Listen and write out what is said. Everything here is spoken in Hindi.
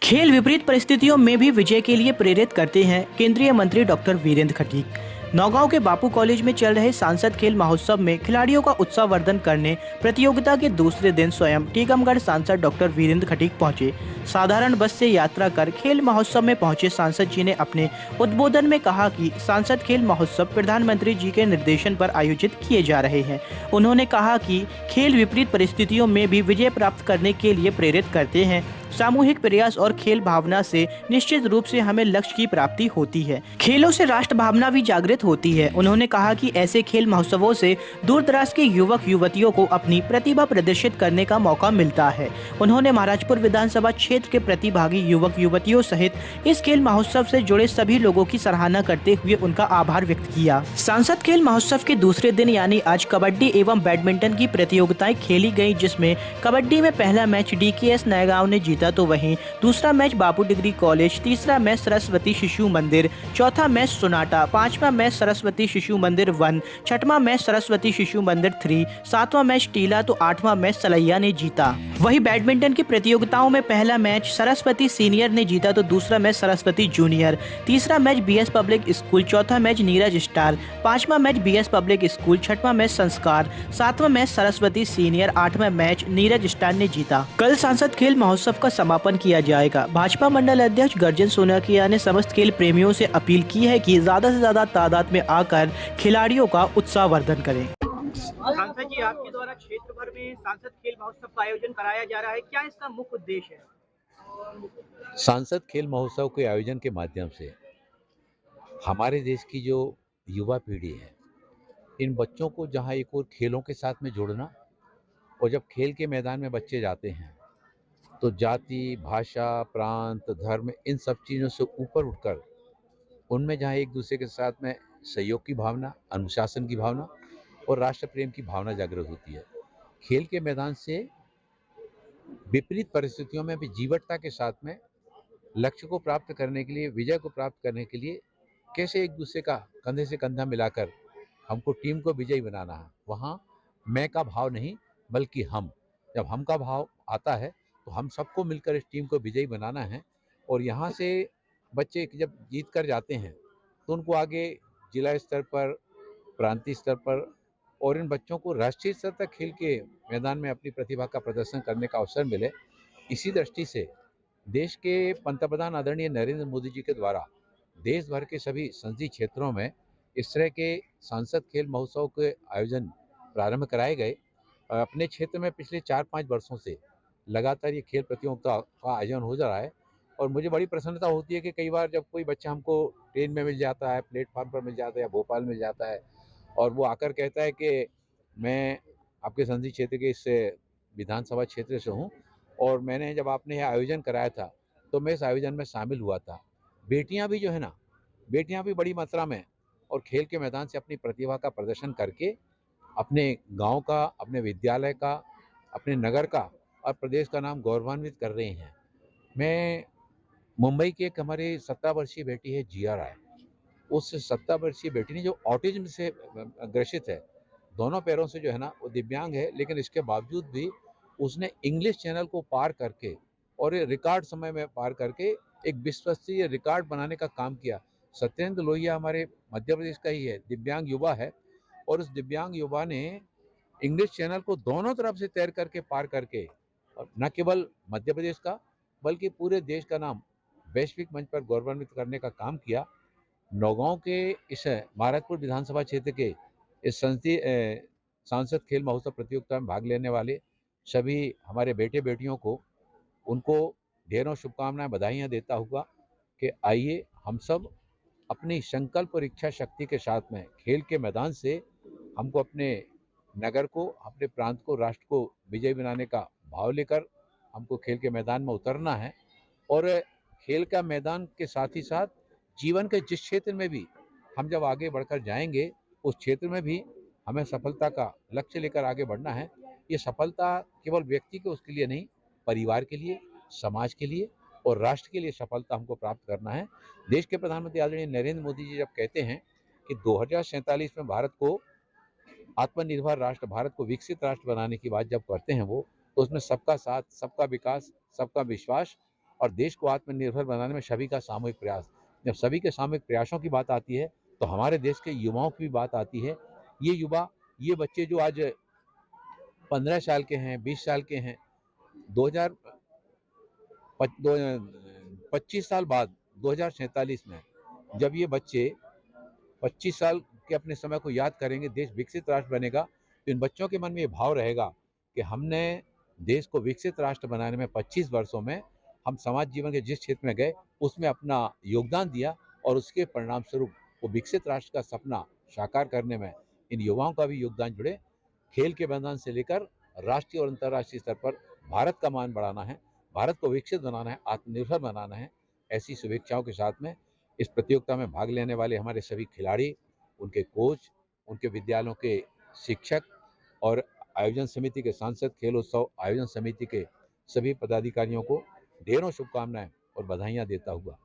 खेल विपरीत परिस्थितियों में भी विजय के लिए प्रेरित करते हैं। केंद्रीय मंत्री डॉक्टर वीरेंद्र खटीक नौगांव के बापू कॉलेज में चल रहे सांसद खेल महोत्सव में खिलाड़ियों का उत्साहवर्धन करने प्रतियोगिता के दूसरे दिन स्वयं टीकमगढ़ सांसद डॉक्टर वीरेंद्र खटीक पहुंचे। साधारण बस से यात्रा कर खेल महोत्सव में पहुंचे सांसद जी ने अपने उद्बोधन में कहा कि सांसद खेल महोत्सव प्रधानमंत्री जी के निर्देशन पर आयोजित किए जा रहे हैं। उन्होंने कहा कि खेल विपरीत परिस्थितियों में भी विजय प्राप्त करने के लिए प्रेरित करते हैं। सामूहिक प्रयास और खेल भावना से निश्चित रूप से हमें लक्ष्य की प्राप्ति होती है। खेलों से राष्ट्र भावना भी जागृत होती है। उन्होंने कहा कि ऐसे खेल महोत्सवों से दूर दराज के युवक युवतियों को अपनी प्रतिभा प्रदर्शित करने का मौका मिलता है। उन्होंने महाराजपुर विधानसभा क्षेत्र के प्रतिभागी युवक युवतियों सहित इस खेल महोत्सव से जुड़े सभी लोगों की सराहना करते हुए उनका आभार व्यक्त किया। सांसद खेल महोत्सव के दूसरे दिन यानी आज कबड्डी एवं बैडमिंटन की प्रतियोगिताएं खेली गयी, जिसमें कबड्डी में पहला मैच DKS नयगांव ने जीता तो वहीं दूसरा मैच बापू डिग्री कॉलेज, तीसरा मैच सरस्वती शिशु मंदिर, चौथा मैच सोनाटा, पांचवा मैच सरस्वती शिशु मंदिर 1, छठवां मैच सरस्वती शिशु मंदिर 3, सातवां मैच टीला तो आठवां मैच सलैया ने जीता। वहीं बैडमिंटन की प्रतियोगिताओं में पहला मैच सरस्वती सीनियर ने जीता तो दूसरा मैच सरस्वती जूनियर, तीसरा मैच BS पब्लिक स्कूल, चौथा मैच नीरज स्टार, पांचवा मैच BS पब्लिक स्कूल, छठवां मैच संस्कार, सातवां मैच सरस्वती सीनियर, आठवां मैच नीरज स्टार ने जीता। कल सांसद खेल महोत्सव का समापन किया जाएगा। भाजपा मंडल अध्यक्ष गर्जन सोनाकिया ने समस्त खेल प्रेमियों से अपील की है कि ज्यादा से ज्यादा तादाद में आकर खिलाड़ियों का उत्साहवर्धन करें। सांसद जी, आपके द्वारा क्षेत्र भर में सांसद खेल महोत्सव का आयोजन कराया जा रहा है, क्या इसका मुख्य उद्देश्य है? सांसद खेल महोत्सव के आयोजन के माध्यम से हमारे देश की जो युवा पीढ़ी है, इन बच्चों को जहां एक और खेलों के साथ में जोड़ना, और जब खेल के मैदान में बच्चे जाते हैं तो जाति, भाषा, प्रांत, धर्म, इन सब चीज़ों से ऊपर उठकर उनमें जहाँ एक दूसरे के साथ में सहयोग की भावना, अनुशासन की भावना और राष्ट्र प्रेम की भावना जागृत होती है। खेल के मैदान से विपरीत परिस्थितियों में भी जीवटता के साथ में लक्ष्य को प्राप्त करने के लिए, विजय को प्राप्त करने के लिए कैसे एक दूसरे का कंधे से कंधा मिलाकर हमको टीम को विजयी बनाना है। वहाँ मैं का भाव नहीं, बल्कि हम। जब हम का भाव आता है तो हम सबको मिलकर इस टीम को विजयी बनाना है। और यहाँ से बच्चे जब जीत कर जाते हैं तो उनको आगे जिला स्तर पर, प्रांतीय स्तर पर और इन बच्चों को राष्ट्रीय स्तर तक खेल के मैदान में अपनी प्रतिभा का प्रदर्शन करने का अवसर मिले। इसी दृष्टि से देश के पंतप्रधान आदरणीय नरेंद्र मोदी जी के द्वारा देश भर के सभी संसदीय क्षेत्रों में इस तरह के सांसद खेल महोत्सव के आयोजन प्रारंभ कराए गए। अपने क्षेत्र में पिछले 4-5 वर्षों से लगातार ये खेल प्रतियोगिता का आयोजन हो जा रहा है और मुझे बड़ी प्रसन्नता होती है कि कई बार जब कोई बच्चा हमको ट्रेन में मिल जाता है, प्लेटफार्म पर मिल जाता है या भोपाल मिल जाता है और वो आकर कहता है कि मैं आपके संसदीय क्षेत्र के इस विधानसभा क्षेत्र से हूँ और मैंने जब आपने यह आयोजन कराया था तो मैं इस आयोजन में शामिल हुआ था। बेटियां भी जो है ना, बेटियां भी बड़ी मात्रा में और खेल के मैदान से अपनी प्रतिभा का प्रदर्शन करके अपने गांव का, अपने विद्यालय का, अपने नगर का और प्रदेश का नाम गौरवान्वित कर रही हैं। मैं मुंबई की एक हमारी 17 वर्षीय बेटी है जिया राय, उस 17 वर्षीय बेटी ने जो ऑटिज्म से ग्रसित है, दोनों पैरों से जो है ना वो दिव्यांग है, लेकिन इसके बावजूद भी उसने इंग्लिश चैनल को पार करके और ये रिकॉर्ड समय में पार करके एक विश्वस्तरीय रिकॉर्ड बनाने का काम किया। सत्येंद्र लोहिया हमारे मध्य प्रदेश का ही है, दिव्यांग युवा है और उस दिव्यांग युवा ने इंग्लिश चैनल को दोनों तरफ से तैर करके पार करके और न केवल मध्य प्रदेश का बल्कि पूरे देश का नाम वैश्विक मंच पर गौरवान्वित करने का काम किया। नौगांव के इस महाराजपुर विधानसभा क्षेत्र के इस संसदीय सांसद खेल महोत्सव प्रतियोगिता में भाग लेने वाले सभी हमारे बेटे बेटियों को, उनको ढेरों शुभकामनाएं, बधाइयां देता हुआ कि आइए हम सब अपनी संकल्प और इच्छा शक्ति के साथ में खेल के मैदान से हमको अपने नगर को, अपने प्रांत को, राष्ट्र को विजयी बनाने का भाव लेकर हमको खेल के मैदान में उतरना है। और खेल का मैदान के साथ ही साथ जीवन के जिस क्षेत्र में भी हम जब आगे बढ़कर जाएंगे उस क्षेत्र में भी हमें सफलता का लक्ष्य लेकर आगे बढ़ना है। ये सफलता केवल व्यक्ति के उसके लिए नहीं, परिवार के लिए, समाज के लिए और राष्ट्र के लिए सफलता हमको प्राप्त करना है। देश के प्रधानमंत्री आदरणीय नरेंद्र मोदी जी जब कहते हैं कि 2047 में भारत को आत्मनिर्भर राष्ट्र, भारत को विकसित राष्ट्र बनाने की बात जब करते हैं वो, तो उसमें सबका साथ, सबका विकास, सबका विश्वास और देश को आत्मनिर्भर बनाने में सभी का सामूहिक प्रयास। जब सभी के सामूहिक प्रयासों की बात आती है तो हमारे देश के युवाओं की भी बात आती है। ये युवा, ये बच्चे जो आज 15 साल के हैं, 20 साल के हैं, 2000 25 साल बाद 2047 में जब ये बच्चे 25 साल के अपने समय को याद करेंगे, देश विकसित राष्ट्र बनेगा, तो इन बच्चों के मन में ये भाव रहेगा कि हमने देश को विकसित राष्ट्र बनाने में 25 वर्षों में हम समाज जीवन के जिस क्षेत्र में गए उसमें अपना योगदान दिया और उसके परिणाम स्वरूप वो विकसित राष्ट्र का सपना साकार करने में इन युवाओं का भी योगदान जुड़े। खेल के मैदान से लेकर राष्ट्रीय और अंतर्राष्ट्रीय स्तर पर भारत का मान बढ़ाना है, भारत को विकसित बनाना है, आत्मनिर्भर बनाना है। ऐसी शुभेच्छाओं के साथ में इस प्रतियोगिता में भाग लेने वाले हमारे सभी खिलाड़ी, उनके कोच, उनके विद्यालयों के शिक्षक और आयोजन समिति के सांसद, खेलोत्सव आयोजन समिति के सभी पदाधिकारियों को ढेरों शुभकामनाएं और बधाइयां देता हुआ